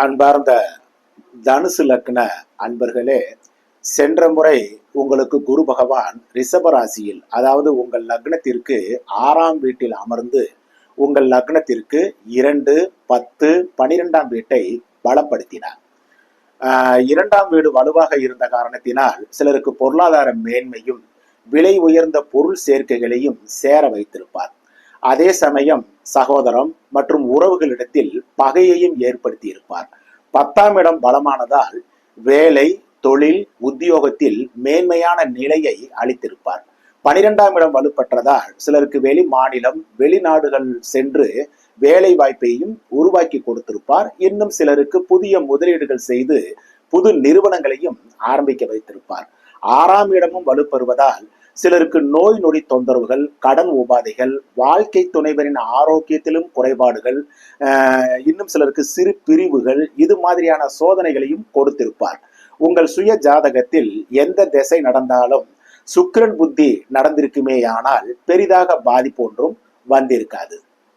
அன்பார்ந்த தனுசு லக்ன அன்பர்களே, சென்ற முறை உங்களுக்கு குரு பகவான் ரிஷபராசியில், அதாவது உங்கள் லக்னத்திற்கு 6ஆம் வீட்டில் அமர்ந்து உங்கள் லக்னத்திற்கு 2, 10, 12ஆம் வீட்டை பலப்படுத்தினார். 2ஆம் வீடு வலுவாக இருந்த காரணத்தினால் சிலருக்கு பொருளாதார மேன்மையும் விலை உயர்ந்த பொருள் சேர்க்கைகளையும் சேர வைத்திருப்பார். அதே சமயம் சகோதரம் மற்றும் உறவுகளிடத்தில் பகையையும் ஏற்படுத்தி இருப்பார். 10ஆம் இடம் பலமானதால் வேலை, தொழில், உத்தியோகத்தில் மேன்மையான நிலையை அளித்திருப்பார். 12ஆம் இடம் வலுப்பெற்றதால் சிலருக்கு வெளி மாநிலம், வெளிநாடுகள் சென்று வேலை வாய்ப்பையும் உருவாக்கி கொடுத்திருப்பார். இன்னும் சிலருக்கு புதிய முதலீடுகள் செய்து புது நிறுவனங்களையும் ஆரம்பிக்க வைத்திருப்பார். 6ஆம் இடமும் வலுப்பெறுவதால் சிலருக்கு நோய் நொடி தொந்தரவுகள், கடன் உபாதைகள், வாழ்க்கை துணைவரின் ஆரோக்கியத்திலும் குறைபாடுகள், இன்னும் சிலருக்கு சிறு பிரிவுகள், இது மாதிரியான சோதனைகளையும் கொடுத்திருப்பார். உங்கள் சுய ஜாதகத்தில் எந்த திசை நடந்தாலும் சுக்கிரன் புத்தி நடந்திருக்குமேயானால் பெரிதாக பாதிப்பு ஒன்றும் வந்திருக்காது.